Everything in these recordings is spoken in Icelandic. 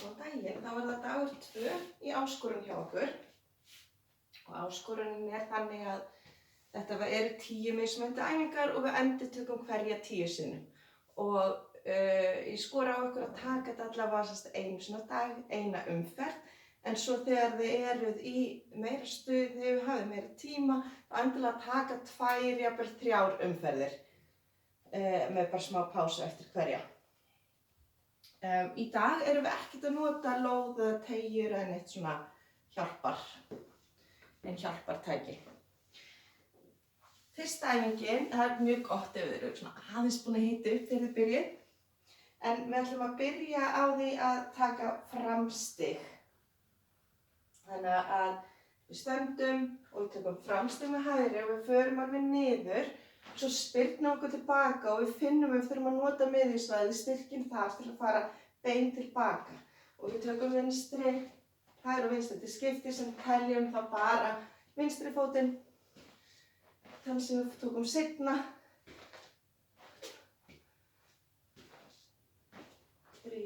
Góðan daginn, þá það dagur 2 í áskorun hjá okkur og áskorunin þannig að þetta eru 10 mismunandi æfingar og við endurtökum hverja 10 sinnum og ég skora á okkur að taka þetta allavega einu sinni á dag, eina umferð, en svo þegar þið eruð í meira stuð, þegar þið hafið meira tíma, þá endilega taka 2, jafnvel 3 umferðir með bara smá pásu eftir hverja. Í dag erum við ekkert að nota lóð, teygjur eða neitt svona hjálpartæki. Fyrsta æfingin, það mjög gott ef þið eru svona aðeins búin að hita upp þegar þið byrjið. En við ætlum að byrja á því að taka framstig. Þannig að við stöndum og við tökum framstig með hægri og við förum alveg niður. Svo spyrnum okkur tilbaka og við finnum við þurfum að nota miðjusvæðið, styrkinn þar til að fara bein tilbaka. Og við tökum vinstri, hægri og vinstri til skiptis en teljum þá bara vinstri fótinn. Þann sem við tókum seinna. 3,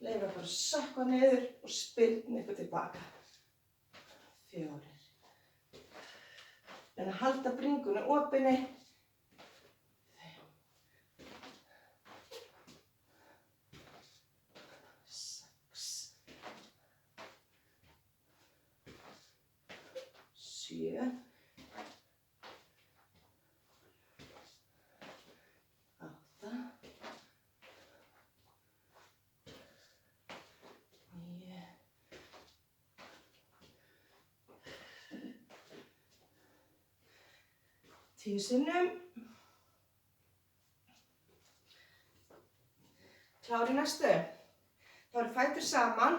leyfa bara að sökkva niður og spyrna ykkur tilbaka. 4. En að halda bringunni opinni. 7, 8, 9, 10 sinnum. Klárir næstu. Þá eru fætur saman,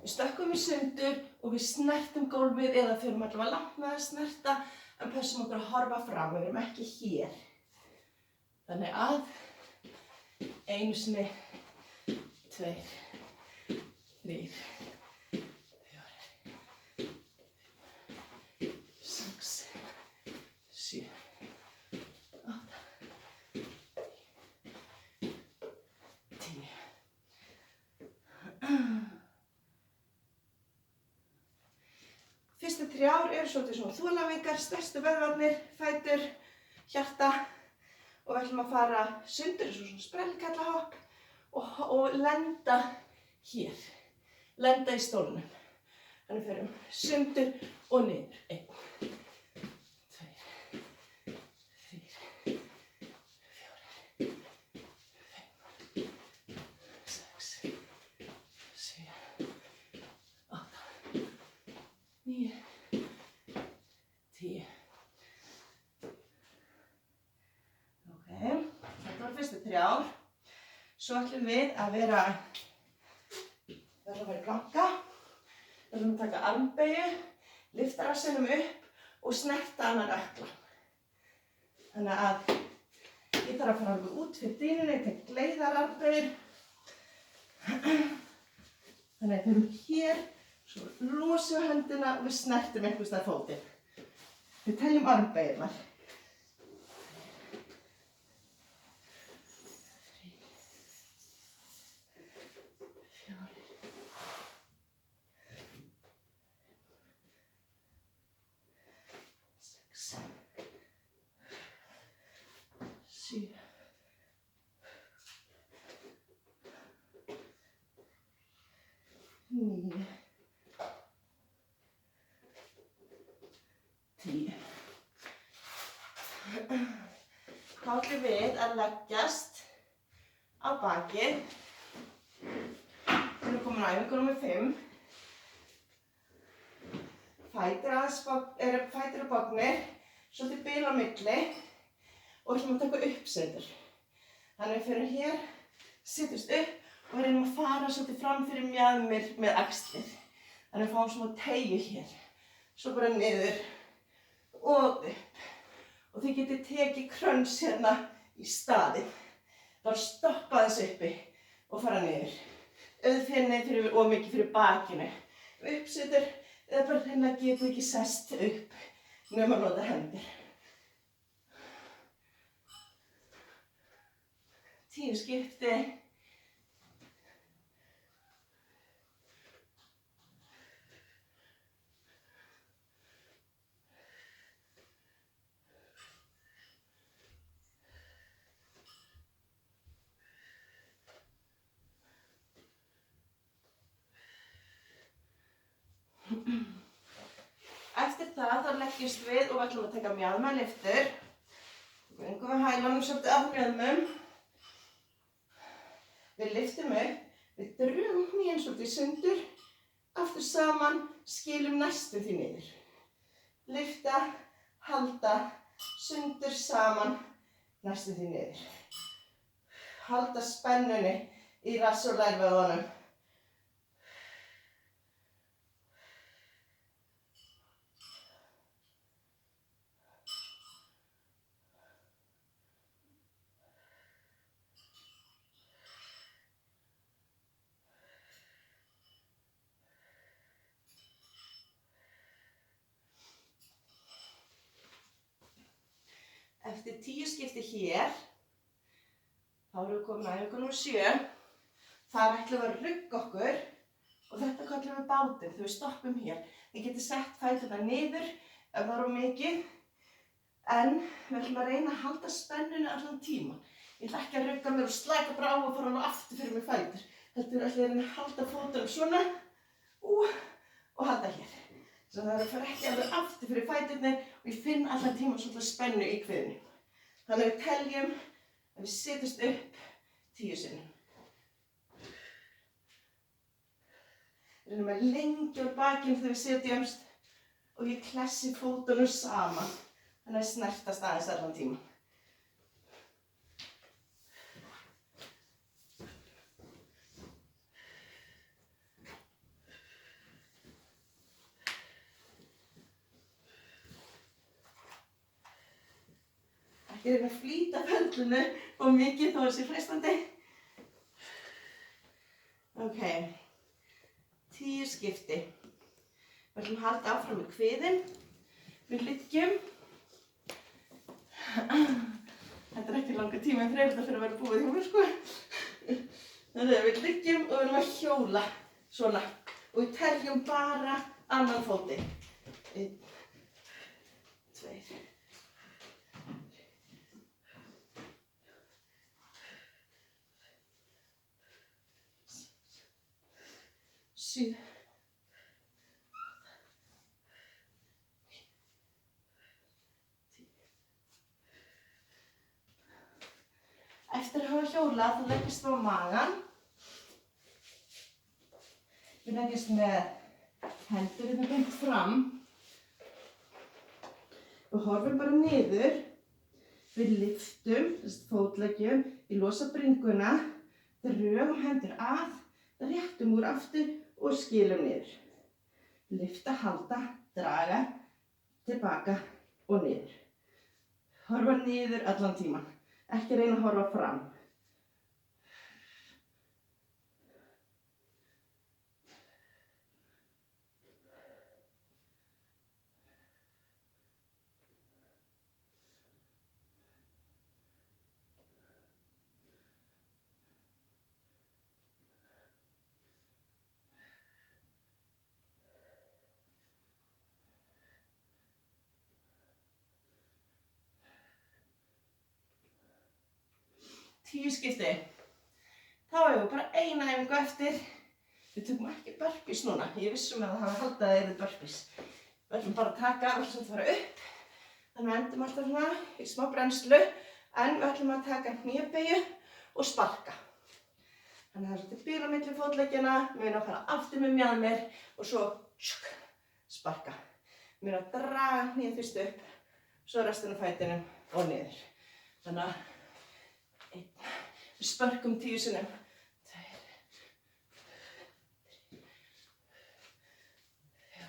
við stökkum í sundur og við snertum gólfið eða förum allavega langt með að snerta en pössum okkur að horfa fram, við erum ekki hér. Þannig að 1 sinni, 2, 3, 4, 6, 7, 8, 10. Fyrstu 3 eru svolítið svona þolæfingar, stærstu vöðvarnir, fætur, hjarta og við ætlum að fara sundur eins og svona sprellkallahopp og lenda hér, lenda í stólnum. Þannig förum sundur og niður. 1, 2, 3, 4, 5, 6, 7, 8, 9, 10. Ok, þetta var fyrstu 3. Svo ætlum við að vera í planka. Við ætlum að taka armbeygju, lyfta rassinum upp og snerta annan ökkla. Þannig að ég þarf að fara alveg út fyrir dýnunni, ég tek gleiðararmbeygjur. Þannig að við erum hér, svo losum við höndina og við snertum einhvers staðar fótinn. Við teljum armbeygjurnar. 3, 4, 6, 7, 9, 10. Þá ætlum við að leggjast á bakið. Við erum komin á æfingu númer 5. Fætur og bognir, svolítið bil á milli og ætlum að taka uppsetur. Þannig við förum hér, setjumst upp og við reynum að fara svolítið fram fyrir mjaðmir með axlir. Þannig við fáum svona teygju hér, svo bara niður og upp. Og þið getið tekið kröns hérna í staðinn. Bara stoppa þess uppi og fara niður. Auðfinnið fyrir of mikið fyrir bakinu. Uppsetur eða bara hreinlega getið ekki sest upp nema að nota hendur. 10 skipti. bætjumst við og við ætlum að taka mjaðmalyftur. Göngum við hælanum svolítið af mjöðmum. Við lyftum upp, við drögum hnén svolítið í sundur, aftur saman, skilum næstum því niður. Lyfta, halda, sundur saman, næstum því niður. Halda spennunni í rass- og lærvöðunum. Eftir 10 skipti hér, þá erum við komin að æfingu númer 7. Þar ætlum við að rugga okkur og þetta kallum við bátinn þegar við stoppum hér. Þið getið sett fæturna niður ef það er of mikið, en við ætlum að reyna að halda spennunni allan tíman. Ég ætla ekki að rugga mér og slæka bara á og fara alveg aftur fyrir mig fætur. Heldur ætla ég að reyna að halda fótunum svona og halda hér. Svo það fara ekki alveg aftur fyrir fæturnir og ég finn allan tíman svolítið spennu í kviðinu. Þannig að við teljum að við setjumst upp 10 sinnum. Við reynum að lengja úr bakinu þegar við setjumst og ég klessi fótunum saman. Þannig að það snertast aðeins allan tíman. Ég reyna að flýta ferlinu og mikið þó að það sé freistandi. Ok, 10 skipti. Við ætlum að halda áfram með kviðinn. Við liggjum. Þetta er ekki langa tíma en þreiflega fyrir að vera búið hjá mér, sko. Þannig að við liggjum og við erum að hjóla svona. Og við teljum bara annan fótinn. 1, 2, 7. Eftir að hafa hjólað þá leggjumst við á magann. Við leggjumst með hendur hérna beint fram. Við horfum bara niður. Við lyftum, fótleggjum, við losa bringuna, drögum hendur að, réttum úr aftur og skilum niður. Lyfta, halda, draga, tilbaka og niður. Horfa niður allan tíman. Ekki reyna að horfa fram. Tíu skipti. Þá hefur við bara eina æfingu eftir. Við tökum ekki burpees núna. Ég vissum að það hafi haldið að það yrði burpees. Við ætlum bara að taka allt sem fara upp. Þannig að við endum alltaf svona í smá brennslu. En við ætlum að taka hnébeygju og sparka. Þannig að það er svolítið bil á milli fótleggjana. Við erum að fara aftur með mjaðmir og svo sparka. Við erum að draga hnéð fyrst upp, svo restina af fætinum og niður. Þannig að við spörkum 10 sinnum. 2, 3, 4,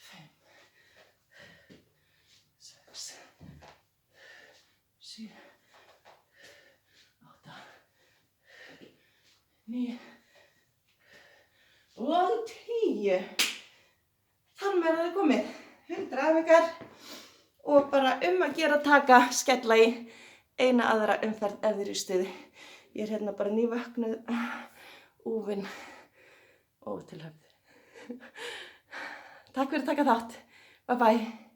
5, 6, 7, 8, 9 og 10. Þar með er það komið. 100 æfingar. Og bara að gera að taka, skella í eina aðra umferð ef þið eru í stuði. Ég er hérna bara nývöknuð, úfin og ótilhæfð. Takk fyrir að taka þátt. Bye bye.